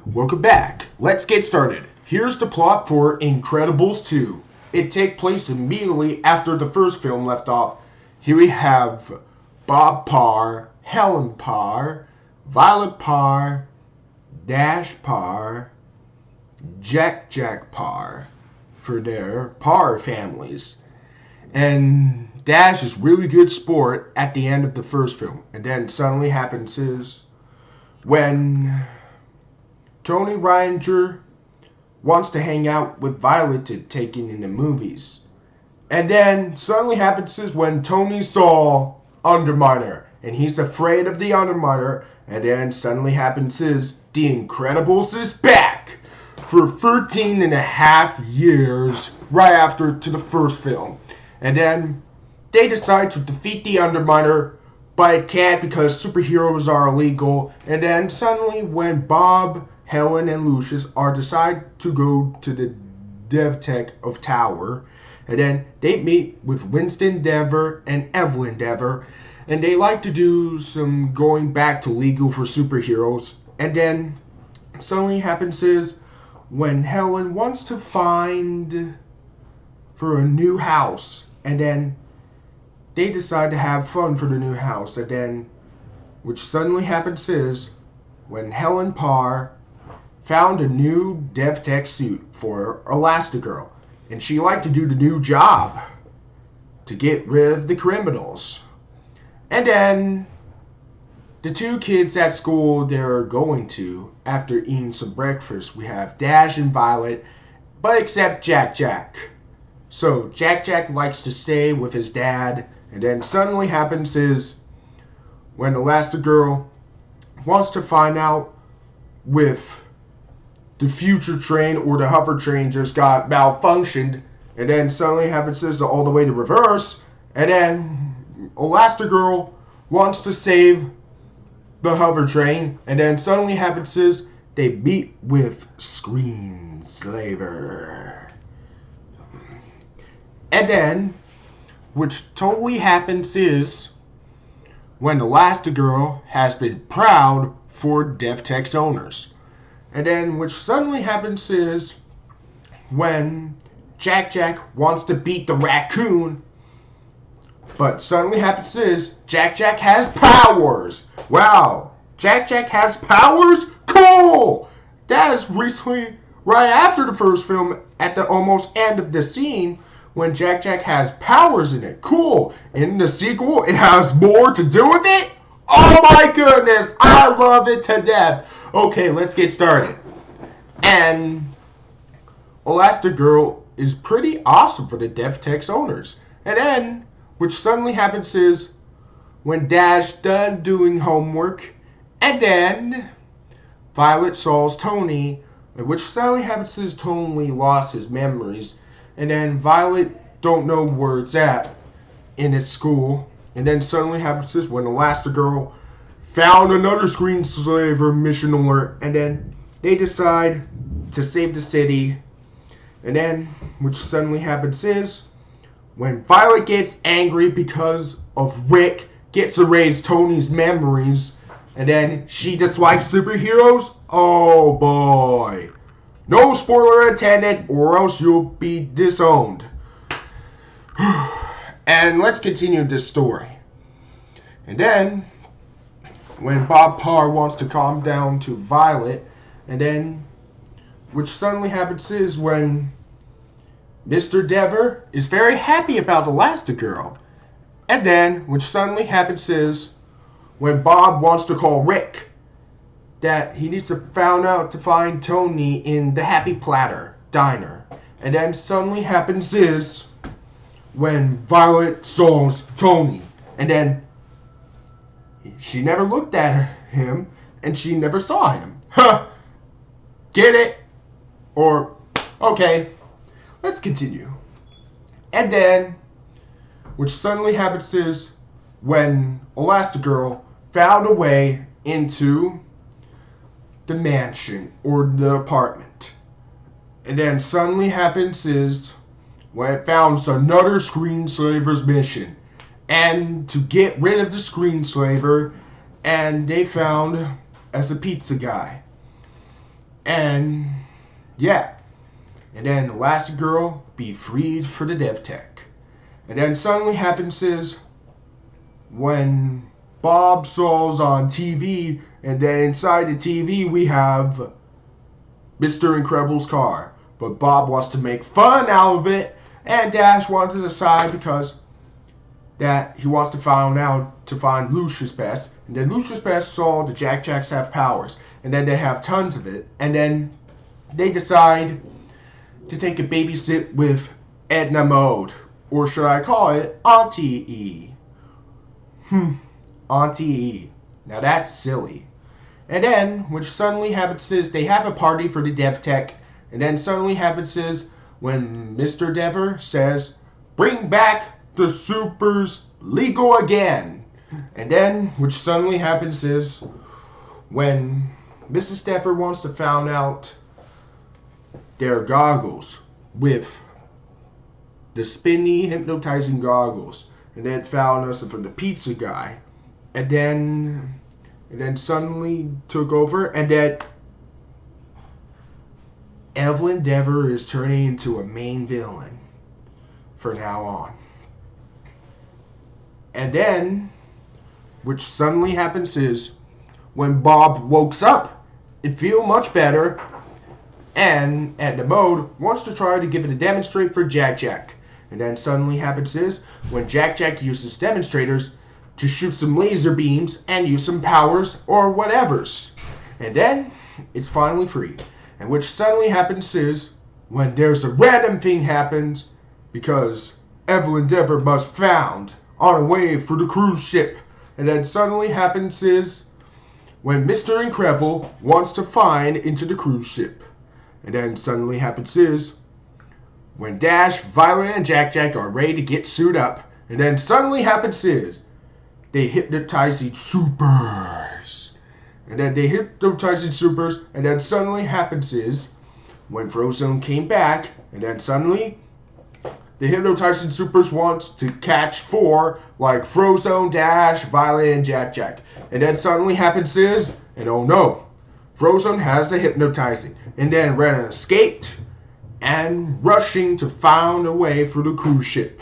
Welcome back. Let's get started. Here's the plot for Incredibles 2. It takes place immediately after the first film left off. Here we have Bob Parr, Helen Parr, Violet Parr, Dash Parr, Jack Parr for their Parr families. And Dash is really good sport at the end of the first film. And then suddenly happens is when Tony Reinger wants to hang out with Violet to take in the movies. And then suddenly happens is when Tony saw Underminer and he's afraid of the Underminer. And then suddenly happens is The Incredibles is back for 13 and a half years right after to the first film. And then they decide to defeat the Underminer, but it can't because superheroes are illegal. And then suddenly when Bob, Helen, and Lucius are decide to go to the DevTech of Tower, and then they meet with Winston Dever and Evelyn Dever, and they like to do some going back to legal for superheroes. And then suddenly happens is when Helen wants to find for a new house, and then they decide to have fun for the new house. And then which suddenly happens is when Helen Parr found a new DevTech suit for Elastigirl, and she liked to do the new job to get rid of the criminals. And then the two kids at school they're going to, after eating some breakfast, we have Dash and Violet, but except Jack. So Jack likes to stay with his dad, and then suddenly happens is when Elastigirl wants to find out if the future train or the hover train just got malfunctioned, and then suddenly happens is all the way to reverse, and then Elastigirl wants to save the hover train, and then suddenly happens is they meet with Screenslaver. And then, which totally happens is when Elastigirl has been proud for DevTech's owners. And then, which suddenly happens is when Jack wants to beat the raccoon, but suddenly happens is Jack has powers. Wow, Jack has powers? Cool! That is recently, right after the first film, at the almost end of the scene, when Jack has powers in it. Cool. In the sequel, it has more to do with it? Oh my goodness, I love it to death. Okay, let's get started. And Elastigirl is pretty awesome for the DevTech's owners. And then, which suddenly happens is when Dash done doing homework, and then Violet saws Tony, which suddenly happens is Tony lost his memories. And then Violet don't know where it's at in its school. And then suddenly happens this when Elastigirl found another Screenslaver mission alert. And then they decide to save the city. And then, which suddenly happens is when Violet gets angry because of Rick gets erased Tony's memories. And then she dislikes superheroes. Oh boy. No spoiler intended, or else you'll be disowned. And let's continue this story. And then, when Bob Parr wants to calm down to Violet, and then, which suddenly happens is when Mr. Dever is very happy about Elastigirl. And then, which suddenly happens is when Bob wants to call Rick that he needs to find Tony in the Happy Platter Diner. And then suddenly happens is when Violet saws Tony. And then she never looked at him and she never saw him. Huh. Get it? Or, okay, let's continue. And then, which suddenly happens is when Elastigirl found a way into the mansion or the apartment. And then suddenly happens is when it found another Screenslaver's mission. And to get rid of the Screenslaver, and they found as a pizza guy. And yeah. And then Elastigirl be freed for the DevTech. And then suddenly happens is when Bob Saw's on TV, and then inside the TV we have Mr. Incredible's car. But Bob wants to make fun out of it, and Dash wants to decide because that he wants to find Lucius Best. And then Lucius Best saw the Jack Jacks have powers, and then they have tons of it, and then they decide to take a babysit with Edna Mode, or should I call it Auntie E? Auntie E. Now that's silly. And then, which suddenly happens is they have a party for the DevTech, and then suddenly happens is when Mr. Dever says, "Bring back the supers legal again." And then, which suddenly happens is when Mrs. Dever wants to find out their goggles with the spinny hypnotizing goggles, and then found us from the pizza guy, and then suddenly took over, and that Evelyn Dever is turning into a main villain for now on. And then, which suddenly happens is when Bob wakes up, it feels much better, and Edna Mode wants to try to give it a demonstrate for Jack Jack. And then suddenly happens is when Jack Jack uses demonstrators to shoot some laser beams and use some powers or whatevers. And then it's finally free. And which suddenly happens is when there's a random thing happens because Evelyn Dever must found on her way for the cruise ship. And then suddenly happens is when Mr. Incredible wants to find into the cruise ship. And then suddenly happens is when Dash, Violet, and Jack Jack are ready to get suited up. And then suddenly happens is they hypnotize these supers. And then they hypnotize these supers. And then suddenly happens is when Frozone came back. And then suddenly the hypnotizing supers wants to catch four like Frozone, Dash, Violet, and Jack Jack. And then suddenly happens is, and oh no, Frozone has the hypnotizing. And then Ren escaped and rushing to find a way for the cruise ship.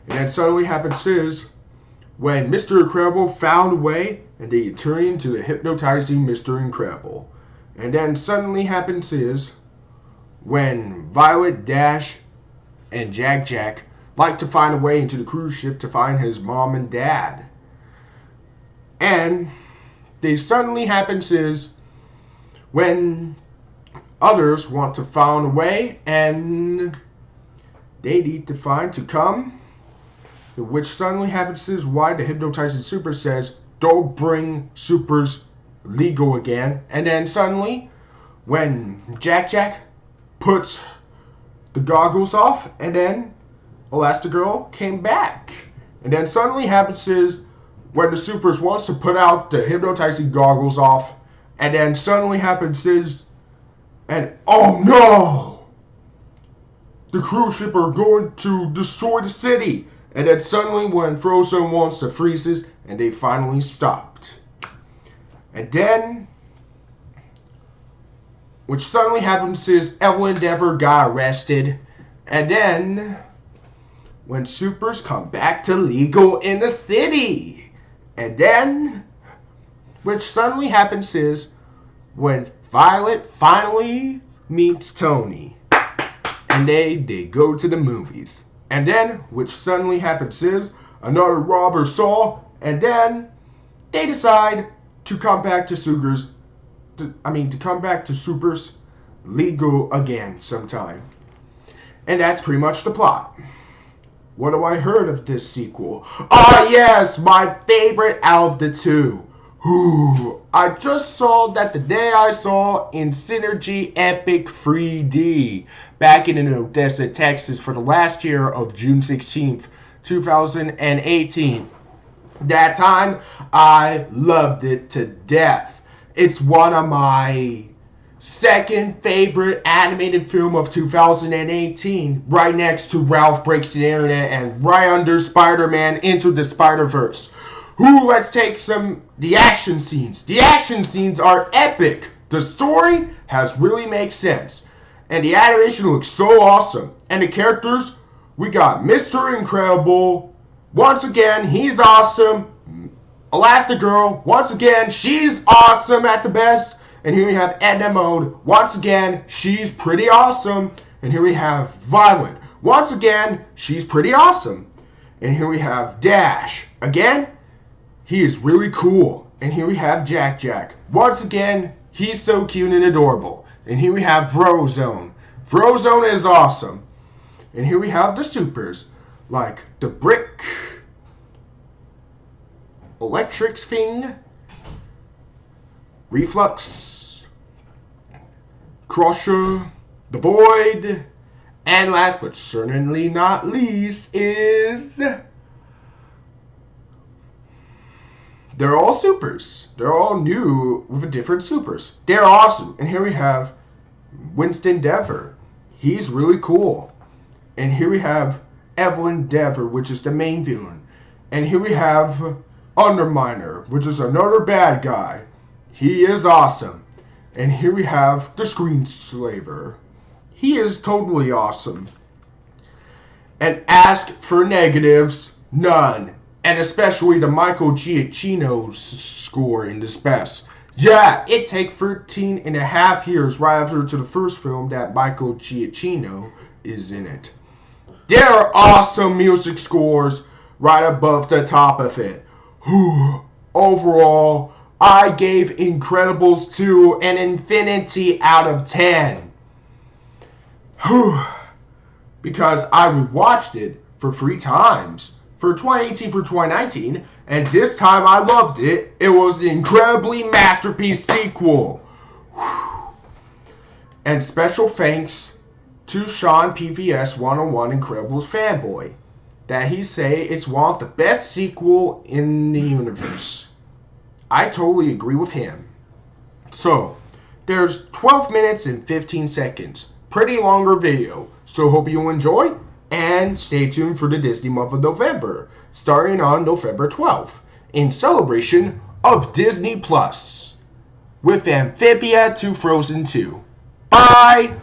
And then suddenly happens is when Mr. Incredible found a way, and they turn into the hypnotizing Mr. Incredible. And then suddenly happens is when Violet, Dash, and Jack Jack like to find a way into the cruise ship to find his mom and dad. And they suddenly happens is when others want to find a way, and they need to find to come. Which suddenly happens is why the hypnotizing super says, "Don't bring supers legal again." And then suddenly, when Jack Jack puts the goggles off, and then Elastigirl came back. And then suddenly happens is when the supers wants to put out the hypnotizing goggles off, and then suddenly happens is, and oh no! The cruise ship are going to destroy the city. And then suddenly when Frozone wants to freeze this, and they finally stopped. And then, which suddenly happens is Evelyn Dever got arrested. And then, when supers come back to legal in the city. And then, which suddenly happens is when Violet finally meets Tony. And they go to the movies. And then, which suddenly happens is another robber saw, and then they decide to come back to Supers, to come back to Supers legal again sometime. And that's pretty much the plot. What have I heard of this sequel? Ah yes, my favorite out of the two. Ooh, I just saw that the day I saw in Synergy Epic 3D back in Odessa, Texas for the last year of June 16th, 2018. That time, I loved it to death. It's one of my second favorite animated film of 2018, right next to Ralph Breaks the Internet and right under Spider-Man Into the Spider-Verse. Let's take the action scenes. The action scenes are epic. The story has really made sense. And the animation looks so awesome. And the characters, we got Mr. Incredible. Once again, he's awesome. Elastigirl, once again, she's awesome at the best. And here we have Edna Mode. Once again, she's pretty awesome. And here we have Violet. Once again, she's pretty awesome. And here we have Dash. Again, he is really cool. And here we have Jack Jack. Once again, he's so cute and adorable. And here we have Frozone. Frozone is awesome. And here we have the supers, like the Brick, Electric Thing, Reflux, Crusher, the Void, and last but certainly not least is... They're all supers. They're all new with different supers. They're awesome. And here we have Winston Dever. He's really cool. And here we have Evelyn Dever, which is the main villain. And here we have Underminer, which is another bad guy. He is awesome. And here we have the Screenslaver. He is totally awesome. And ask for negatives, none. And especially the Michael Giacchino score in this best. Yeah, it take 13 and a half years right after to the first film that Michael Giacchino is in it. There are awesome music scores right above the top of it. Overall, I gave Incredibles 2 an infinity out of 10. Because I rewatched it for 3 times. For 2018 for 2019, and this time I loved it. It was the incredibly masterpiece sequel. And special thanks to Sean PVS 101 Incredibles fanboy, that he say it's one of the best sequel in the universe. I totally agree with him. So, there's 12 minutes and 15 seconds. Pretty longer video, so hope you enjoy. And stay tuned for the Disney month of November, starting on November 12th, in celebration of Disney Plus, with Amphibia to Frozen 2. Bye!